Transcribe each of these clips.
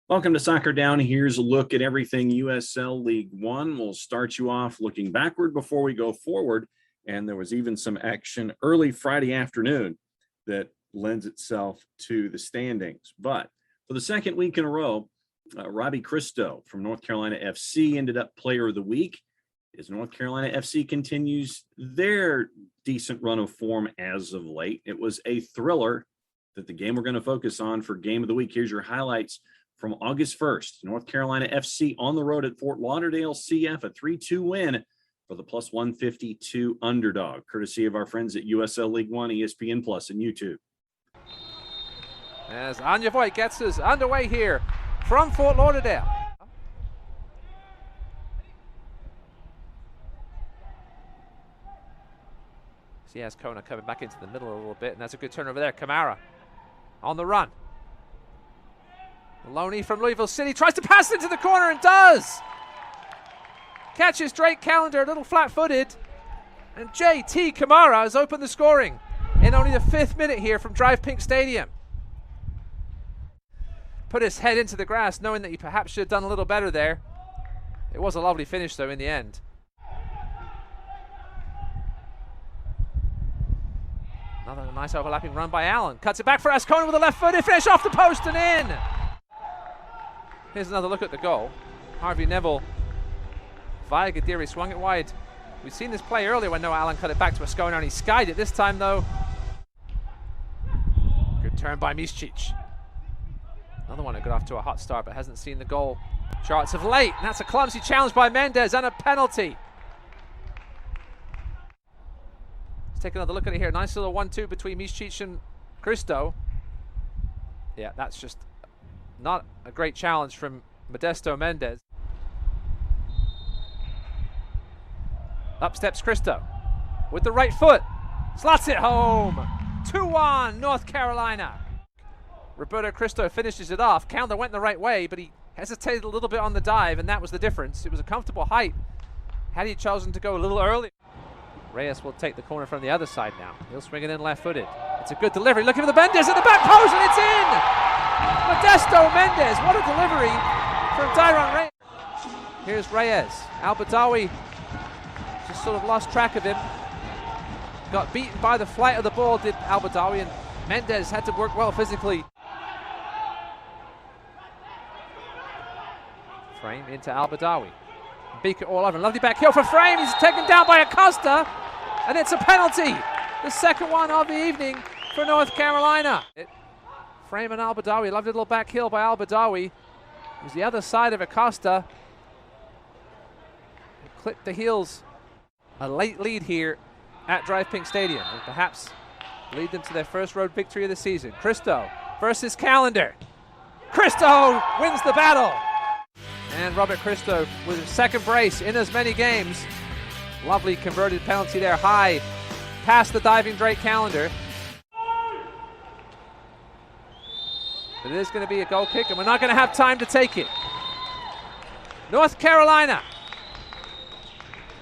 Welcome to Soccer Down. Here's a look at everything USL League One. We'll start you off looking backward before we go forward. And there was even some action early Friday afternoon that lends itself to the standings. But for the second week in a row, Robbie Kristo from North Carolina FC ended up Player of the Week as North Carolina FC continues their decent run of form as of late. It was a thriller that the game we're going to focus on for Game of the Week. Here's your highlights from August 1st. North Carolina FC on the road at Fort Lauderdale CF, a 3-2 win for the plus 152 underdog, courtesy of our friends at USL League One, ESPN Plus, and YouTube. As Anja Voigt gets us underway here from Fort Lauderdale. See, as Kona coming back into the middle a little bit, and that's a good turn over there. Kamara on the run. Maloney from Louisville City tries to pass into the corner and does. Catches Drake Callender a little flat-footed. And JT Kamara has opened the scoring in only the 5th minute here from Drive Pink Stadium. Put his head into the grass knowing that he perhaps should have done a little better there. It was a lovely finish though in the end. Another nice overlapping run by Allen. Cuts it back for Ascona with a left-footed finish off the post and in. Here's another look at the goal. Harvey Neville via Gadiri swung it wide. We've seen this play earlier when Noah Allen cut it back to Ascona and he skied it this time though. Good turn by Miscic. Another one that got off to a hot start but hasn't seen the goal charts of late. And that's a clumsy challenge by Mendez and a penalty. Let's take another look at it here. Nice little 1-2 between Miscic and Kristo. Yeah, that's just not a great challenge from Modesto Mendez. Up steps Kristo with the right foot. Slots it home. 2-1 North Carolina. Roberto Kristo finishes it off. Counter went the right way, but he hesitated a little bit on the dive, and that was the difference. It was a comfortable height. Had he chosen to go a little early. Reyes will take the corner from the other side now. He'll swing it in left-footed. It's a good delivery. Looking for the Mendez at the back post, and it's in! Modesto Mendez, what a delivery from Dyron Reyes. Here's Reyes. Al-Badawi just sort of lost track of him. Got beaten by the flight of the ball, did Al-Badawi, and Mendez had to work well physically. Frame into Al-Badawi. Beak it all over. Lovely back heel for Frame. He's taken down by Acosta, and it's a penalty. The second one of the evening for North Carolina. Frame and Al-Badawi, lovely little back heel by Al-Badawi. It was the other side of Acosta. Clipped the heels. A late lead here at Drive Pink Stadium, and perhaps lead them to their first road victory of the season. Kristo versus Callender. Kristo wins the battle. And Robert Kristo with his second brace in as many games. Lovely converted penalty there, high past the diving Drake Callender. But it is going to be a goal kick, and we're not going to have time to take it. North Carolina.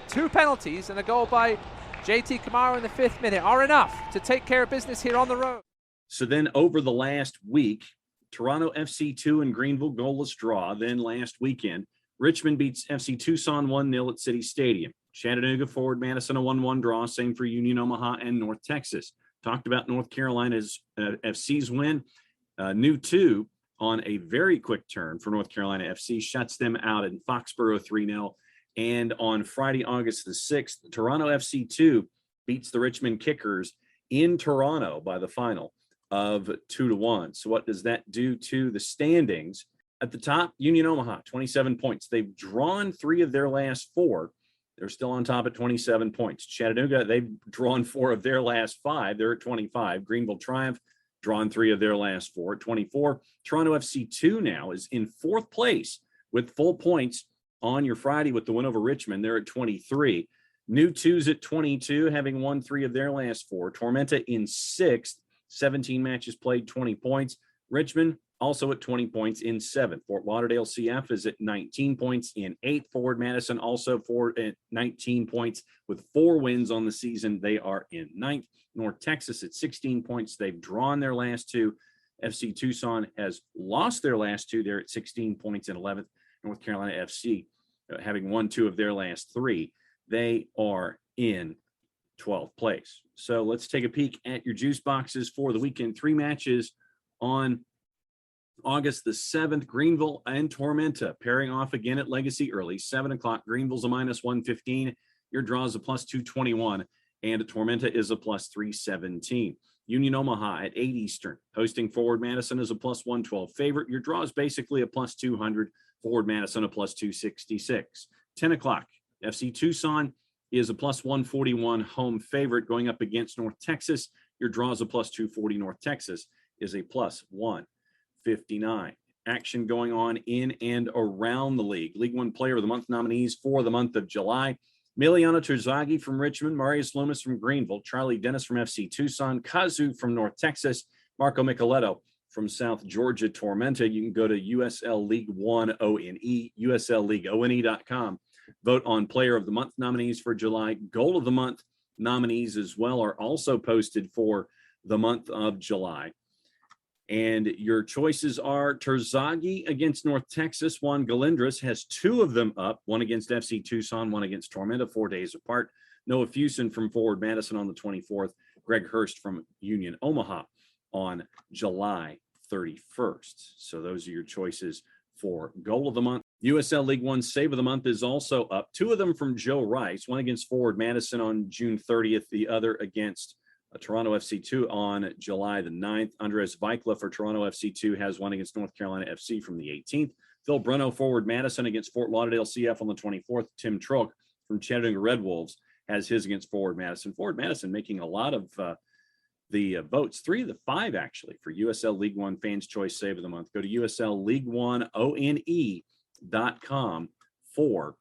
2 penalties and a goal by JT Kamara in the 5th minute are enough to take care of business here on the road. So then over the last week, Toronto FC 2 and Greenville goalless draw. Then last weekend, Richmond beats FC Tucson 1-0 at City Stadium. Chattanooga forward Madison a 1-1 draw. Same for Union Omaha and North Texas. Talked about North Carolina's FC's win. New 2 on a very quick turn for North Carolina FC. Shuts them out in Foxborough 3-0. And on Friday, August the 6th, Toronto FC 2 beats the Richmond Kickers in Toronto by the final of 2-1. So what does that do to the standings? At the top, Union Omaha, 27 points. They've drawn 3 of their last 4. They're still on top at 27 points. Chattanooga, they've drawn 4 of their last 5. They're at 25. Greenville Triumph, drawn 3 of their last 4 at 24. Toronto FC 2 now is in 4th place with full points on your Friday with the win over Richmond. They're at 23. New 2's at 22, having won 3 of their last 4. Tormenta in 6th, 17 matches played, 20 points. Richmond also at 20 points in 7th. Fort Lauderdale CF is at 19 points in 8th. Forward Madison also at 19 points with 4 wins on the season. They are in 9th. North Texas at 16 points. They've drawn their last 2. FC Tucson has lost their last two. They're at 16 points in 11th. North Carolina FC, having won 2 of their last 3, they are in 12th place. So let's take a peek at your juice boxes for the weekend. 3 matches on August the 7th. Greenville and Tormenta pairing off again at Legacy early, 7 o'clock. Greenville's a minus 115. Your draw is a plus 221, and Tormenta is a plus 317. Union Omaha at 8 Eastern, hosting Forward Madison as a plus 112 favorite. Your draw is basically a plus 200. Forward Madison a plus 266. 10 o'clock, FC Tucson is a plus 141 home favorite going up against North Texas. Your draw is a plus 240. North Texas is a plus 159. Action going on in and around the league. League One Player of the Month nominees for the month of July: Miliano Terzaghi from Richmond, Marius Loomis from Greenville, Charlie Dennis from FC Tucson, Kazu from North Texas, Marco Micheletto from South Georgia Tormenta. You can go to USL League One ONE, USLLeagueONE.com. Vote on Player of the Month nominees for July. Goal of the Month nominees as well are also posted for the month of July. And your choices are Terzaghi against North Texas. Juan Galindras has 2 of them up, one against FC Tucson, one against Tormenta, 4 days apart. Noah Fuson from Forward Madison on the 24th. Greg Hurst from Union Omaha on July 31st. So those are your choices for Goal of the Month. USL League One Save of the Month is also up. 2 of them from Joe Rice, one against Forward Madison on June 30th, the other against Toronto FC2 on July the 9th. Andres Vikla for Toronto FC2 has one against North Carolina FC from the 18th. Phil Bruno, Forward Madison against Fort Lauderdale CF on the 24th. Tim Troke from Chattanooga Red Wolves has his against Forward Madison. Forward Madison making a lot of the votes, 3 of the 5 actually, for USL League One Fans Choice Save of the Month. Go to USLLeagueONE.com for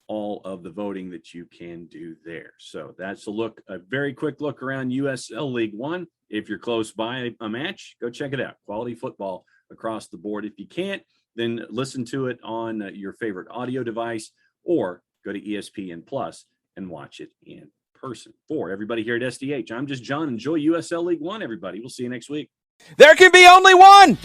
all of the voting that you can do there. So that's a very quick look around USL League One. If you're close by a match, go check it out. Quality football across the board. If you can't, then listen to it on your favorite audio device or go to ESPN Plus and watch it in person. For everybody here at SDH, I'm just John. Enjoy USL League One, everybody. We'll see you next week. There can be only one.